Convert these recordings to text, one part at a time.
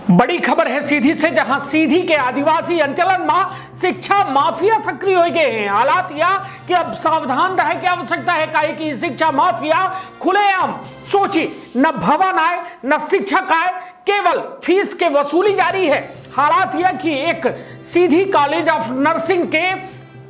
बड़ी खबर है सीधी से, जहां सीधी के आदिवासी अंचलन में शिक्षा माफिया सक्रिय हो गए हैं। हालात यह कि अब सावधान रहे की आवश्यकता है, काहे कि शिक्षा माफिया खुलेआम सोची न भवन आए न शिक्षक आए, केवल फीस के वसूली जारी है। हालात यह कि एक सीधी कॉलेज ऑफ नर्सिंग के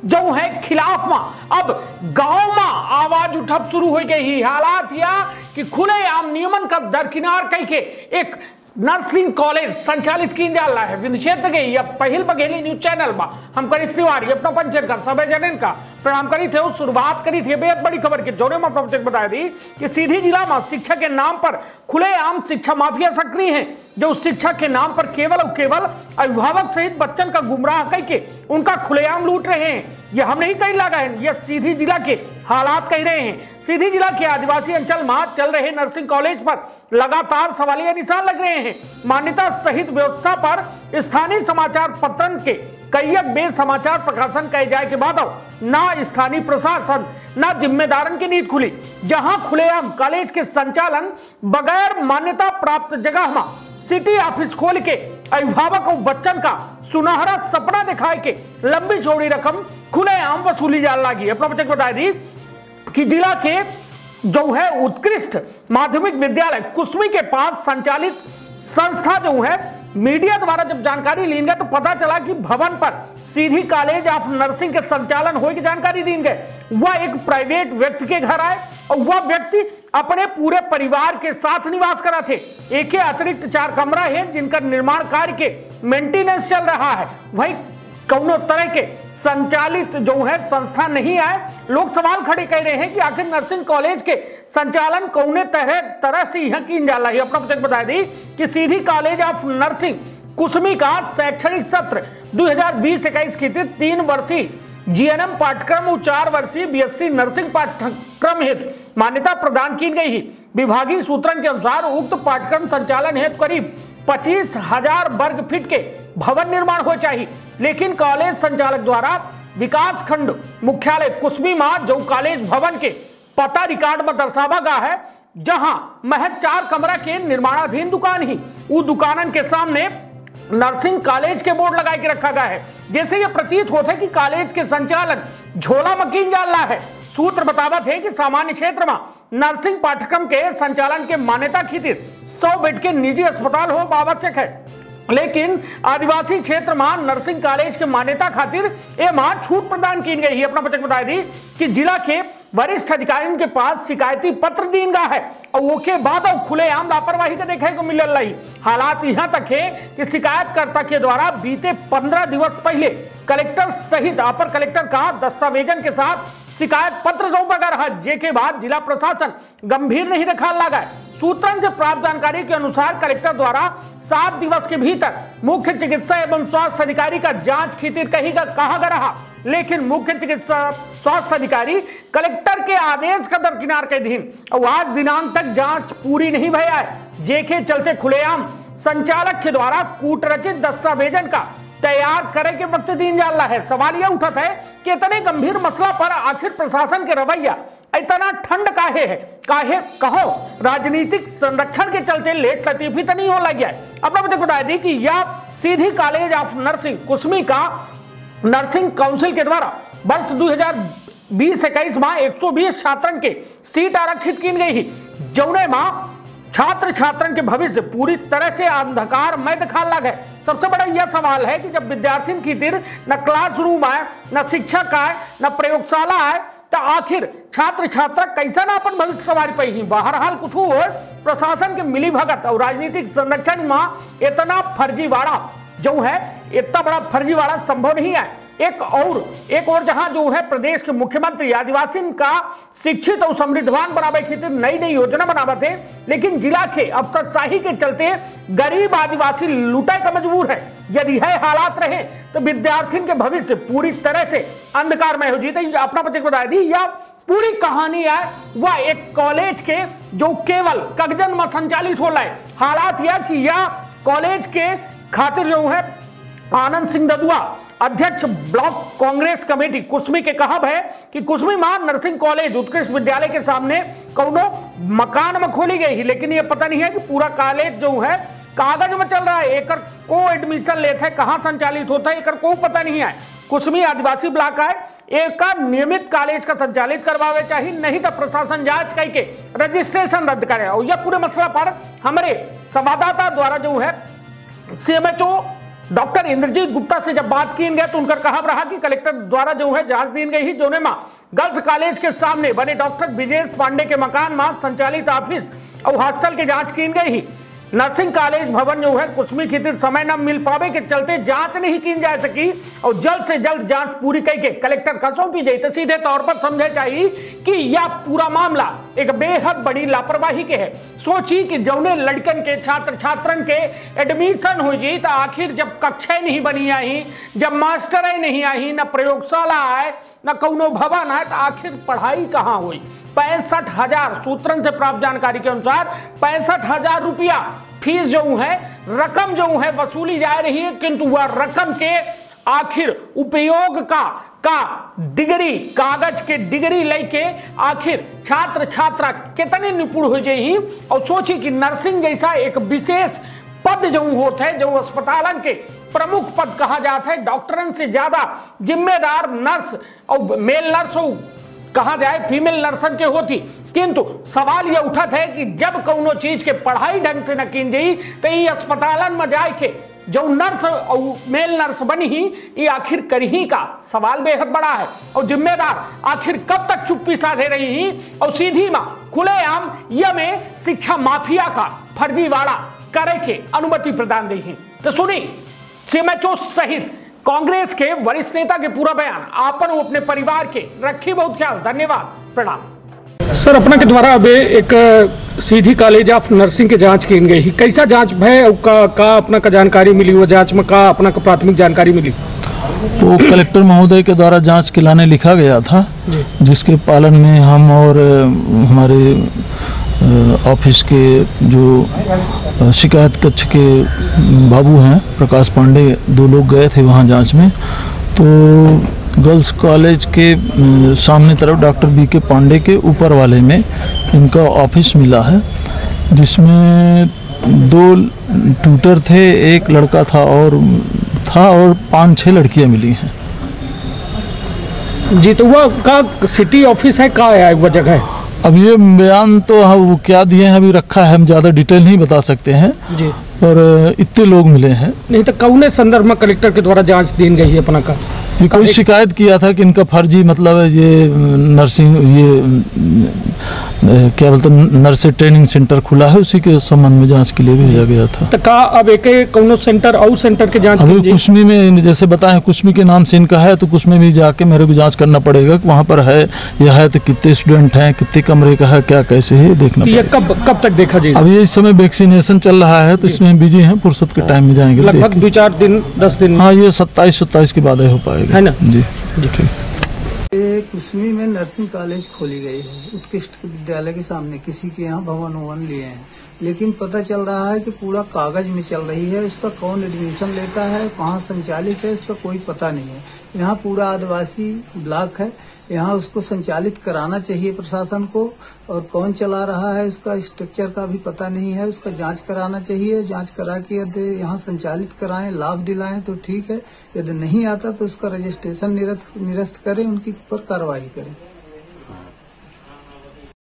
जो है खिलाफ में अब गांव में आवाज उठब शुरू हो गई। हालात यह कि खुलेआम नियमन का दरकिनार कह के एक नर्सिंग कॉलेज संचालित की जा रहा है। विनिषेध के यह पहल बघेली न्यूज चैनल में हम करीश तिवारी अपना पंचन कर सब जनन का प्रणाम करी थे। शुरुआत करी थी बेहद बड़ी खबर के जोड़े में प्रवचक बताया दी कि सीधी जिला में शिक्षा के नाम पर खुलेआम शिक्षा माफिया सक्रिय हैं, जो शिक्षा के नाम पर केवल और केवल अभिभावक सहित बच्चन का गुमराह करके उनका खुलेआम लूट रहे हैं। यह हम नहीं कह लगा है, यह सीधी जिला के हालात कह रहे हैं। सीधी जिला के आदिवासी अंचल में चल रहे नर्सिंग कॉलेज पर लगातार सवालिया निशान लग रहे हैं। मान्यता सहित व्यवस्था पर स्थानीय समाचार पत्रन के कई बे समाचार प्रकाशन कहे जाए के बाद न स्थानीय प्रशासन न जिम्मेदारन की नींद खुली, जहां खुलेआम कॉलेज के संचालन बगैर मान्यता प्राप्त जगह में सिटी ऑफिस खोल के अभिभावक और बच्चन का सुनहरा सपना दिखाए के लंबी चौड़ी रकम खुलेआम वसूली जाने लगी। अपना बच्चे को बता दी कि जिला के जो है उत्कृष्ट माध्यमिक विद्यालय कुसमी के पास संचालित संस्था जो है मीडिया द्वारा जब जानकारी ली गई तो पता चला कि भवन पर सीधी कॉलेज ऑफ नर्सिंग के संचालन हो की जानकारी दी गई। वह एक प्राइवेट व्यक्ति के घर आए और वह व्यक्ति अपने पूरे परिवार के साथ निवास करा थे। एक अतिरिक्त 4 कमरा है जिनका निर्माण कार्य के मेंटेनेंस चल रहा है। वही कौनो तरह के संचालित जो है संस्था नहीं आए। लोग सवाल खड़े कर रहे हैं कि आखिर नर्सिंग कॉलेज के संचालन कौने तरह से यह की जा रही है। अपना बता दी कि सीधी कॉलेज ऑफ नर्सिंग कुसमी का शैक्षणिक सत्र 2020-21 की 3 वर्षीय जीएनएम पाठ्यक्रम और 4 वर्षीय बीएससी नर्सिंग पाठ्यक्रम हेतु मान्यता प्रदान की गई है। विभागीय सूत्रों के अनुसार उक्त पाठ्यक्रम संचालन हेतु करीब 25,000 वर्ग फीट के भवन निर्माण हो चाहिए, लेकिन कॉलेज संचालक द्वारा विकास खंड मुख्यालय कुसमी में जो कॉलेज भवन के पता रिकॉर्ड में दर्शावा गया है, जहां महज 4 कमरा के निर्माणाधीन दुकान ही उस दुकानन के सामने नर्सिंग कॉलेज के बोर्ड लगा के रखा गया है। जैसे ये प्रतीत होता है कि कॉलेज के संचालन झोला मकीन जा रहा है। सूत्र बतावत है कि सामान्य क्षेत्र में नर्सिंग पाठ्यक्रम के संचालन के मान्यता खातिर 100 बेड के निजी अस्पताल हो आवश्यक है, लेकिन आदिवासी क्षेत्र में नर्सिंग कॉलेज के मान्यता खातिर एवं छूट प्रदान की गई है। अपना बच्चे बता दी कि जिला के वरिष्ठ अधिकारियों के पास शिकायती पत्र दीन गया है और वो के बाद खुलेआम लापरवाही का देखने को मिल रही। हालात यहाँ तक है कि शिकायतकर्ता के द्वारा बीते 15 दिवस पहले कलेक्टर सहित अपर कलेक्टर का दस्तावेजन के साथ शिकायत पत्र सौंपा गया रहा, जेके बाद जिला प्रशासन गंभीर नहीं रखा लगा। सूत्रों से प्राप्त जानकारी के अनुसार कलेक्टर द्वारा 7 दिवस के भीतर मुख्य चिकित्सा एवं स्वास्थ्य अधिकारी का जांच खातिर कहा गया रहा, लेकिन मुख्य चिकित्सा स्वास्थ्य अधिकारी कलेक्टर के आदेश का दरकिनार के दिन और आज दिनांक तक जांच पूरी नहीं भया है, जेके चलते खुलेआम संचालक के द्वारा कूटरचित दस्तावेजन का तैयार करे के वक्त दिन जा रहा है। सवाल यह उठा है कि इतने गंभीर मसला पर आखिर प्रशासन के रवैया इतना ठंड काहे है, काहे कहो राजनीतिक संरक्षण के चलते लेट लतीफी तो नहीं हो लग गया है। अपना मुझे बता दी कि यह सीधी कॉलेज ऑफ नर्सिंग कुसमी का नर्सिंग काउंसिल के द्वारा वर्ष 2020-21 में 120 छात्रों के सीट आरक्षित की गई है, जौने में छात्र छात्रन के भविष्य पूरी तरह से अंधकार में दिखा लग है। सबसे बड़ा यह सवाल है कि जब विद्यार्थी की तिर न क्लासरूम आए, न शिक्षक आए, न प्रयोगशाला आए, तो आखिर छात्र छात्रा कैसा ना अपन भविष्य सवारी पे ही। बहरहाल कुछ हो प्रशासन के मिली भगत और राजनीतिक संरक्षण में इतना फर्जीवाड़ा जो है, इतना बड़ा फर्जीवाड़ा संभव नहीं है। एक और जहां जो है प्रदेश के मुख्यमंत्री आदिवासी का शिक्षित और समृद्धवान बनावे खातिर नई नई योजना बनावत है, लेकिन जिला के अफसरशाही के चलते गरीब आदिवासी लुटाए का मजबूर है। यदि है हालात रहे तो विद्यार्थियों के भविष्य पूरी तरह से अंधकार में हो जीते। अपना बच्चे को बता दी यह पूरी कहानी है वह एक कॉलेज के जो केवल कागजन में संचालित हो रहा है। हालात यह कि यह कॉलेज के खातिर जो है आनंद सिंह ददुआ अध्यक्ष ब्लॉक कांग्रेस कमेटी कुसमी के कहब है कि कुसमी में नर्सिंग कॉलेज उत्कृष्ट विद्यालय के सामने कौनो मकान में खोली गई है, लेकिन ये पता नहीं है कि पूरा कॉलेज जो है कागज में चल रहा है, एक को एडमिशन लेते है, कहाँ संचालित होता है एक को पता नहीं है। कुसमी आदिवासी ब्लॉक है, एक नियमित कॉलेज का संचालित करवावे चाहिए, नहीं तो प्रशासन जांच करके रजिस्ट्रेशन रद्द करे। और यह पूरे मसला पर हमारे संवाददाता द्वारा जो है CMHO डॉक्टर इंद्रजीत गुप्ता से जब बात की गई तो उनका कहा रहा कि कलेक्टर द्वारा जो है जांच दी गई, जोने में गर्ल्स कॉलेज के सामने बने डॉक्टर विजेश पांडे के मकान में संचालित ऑफिस और हॉस्टल की जांच की गई ही। नर्सिंग कॉलेज भवन जो है कुसमी खातिर समय न मिल पावे के चलते जांच नहीं की जा सकी और जल्द से जल्द जांच पूरी करके कलेक्टर का सौंपी जाए। तो सीधे तौर पर समझे चाहिए कि यह पूरा मामला एक बेहद बड़ी लापरवाही के है। सोची कि जौने लड़कन के छात्र छात्रन के एडमिशन हो जाए तो आखिर जब कक्षाएं नहीं बनी आई, जब मास्टर नहीं आई, न प्रयोगशाला आए, न कौनो भवन आए, तो आखिर पढ़ाई कहाँ हुई। 65,000 सूत्रन से प्राप्त जानकारी के अनुसार 65,000 रुपया फीस जो है रकम जो है वसूली जा रही है, किंतु वह रकम के आखिर उपयोग का डिग्री कागज के डिग्री लेके आखिर छात्र छात्रा कितने निपुण हो जाए। और सोची कि नर्सिंग जैसा एक विशेष पद जो होता है, जो अस्पतालन के प्रमुख पद कहा जाता है, डॉक्टरन से ज्यादा जिम्मेदार नर्स और मेल नर्स हो कहा जाए फीमेल नर्सन के होती। किंतु सवाल यह उठत है कि जब कोनो चीज के पढ़ाई ढंग से न की जाई तो ये अस्पतालन में जाए के जो नर्स और मेल नर्स बनी ही ये आखिर करही का सवाल बेहद बड़ा है। और जिम्मेदार आखिर कब तक चुप्पी साधे रही ही और सीधी में खुलेआम यह में शिक्षा माफिया का फर्जीवाड़ा करे के अनुमति प्रदान दी ही। तो सुनी CMHO सहित कांग्रेस के वरिष्ठ नेता के पूरा बयान, आपन अपने परिवार के रखी बहुत ख्याल। धन्यवाद, प्रणाम। सर, अपना के द्वारा अब एक सीधी कॉलेज ऑफ नर्सिंग के जांच की गई, कैसा जांच है का अपना का जानकारी मिली, वो जांच में का अपना का प्राथमिक जानकारी मिली? वो कलेक्टर महोदय के द्वारा जांच के लाने लिखा गया था, जिसके पालन में हम और हमारे ऑफिस के जो शिकायत कक्ष के बाबू हैं प्रकाश पांडे, 2 लोग गए थे वहाँ जांच में। तो गर्ल्स कॉलेज के सामने तरफ डॉक्टर BK पांडे के ऊपर वाले में इनका ऑफिस मिला है, जिसमें 2 ट्यूटर थे, एक लड़का था और 5-6 लड़कियां मिली हैं। जी, तो वह का सिटी ऑफिस है, का है वह जगह है? अब ये बयान तो वो क्या दिए हैं अभी रखा है, हम ज़्यादा डिटेल नहीं बता सकते हैं जी, पर इतने लोग मिले हैं। नहीं तो कौन संदर्भ में कलेक्टर के द्वारा जांच दी गई है अपना का? ये कोई शिकायत किया था कि इनका फर्जी मतलब ये नर्सिंग क्या बोलते नर्स ट्रेनिंग सेंटर खुला है, उसी के संबंध में जांच के लिए भेजा गया था। तो का अब एक कौन सेंटर और सेंटर के जांच अभी कुसमी में जैसे बताएं, कुसमी के नाम से इनका है, तो कुसमी भी जाके मेरे को जांच करना पड़ेगा कि वहाँ पर है या है तो कितने स्टूडेंट हैं, कितने कमरे का है, क्या कैसे है देखना। ये कब तक देखा जाए? अब ये इस समय वैक्सीनेशन चल रहा है तो इसमें बिजी हैं, फुर्सत के टाइम में जाएंगे लगभग 2-4 दिन 10 दिन। हाँ, ये 27-27 के बाद हो पाएगा, है ना? जी ठीक। कुसमी में नर्सिंग कॉलेज खोली गई है, उत्कृष्ट विद्यालय के सामने किसी के यहाँ भवन लिए हैं, लेकिन पता चल रहा है कि पूरा कागज में चल रही है। उसका कौन एडमिशन लेता है, कहाँ संचालित है, इसका कोई पता नहीं है। यहाँ पूरा आदिवासी ब्लॉक है, यहाँ उसको संचालित कराना चाहिए प्रशासन को, और कौन चला रहा है उसका स्ट्रक्चर का भी पता नहीं है। उसका जांच कराना चाहिए, जांच करा के यदि यहाँ संचालित कराएं, लाभ दिलाएं तो ठीक है, यदि नहीं आता तो उसका रजिस्ट्रेशन निरस्त करें, उनकी ऊपर कार्रवाई करें।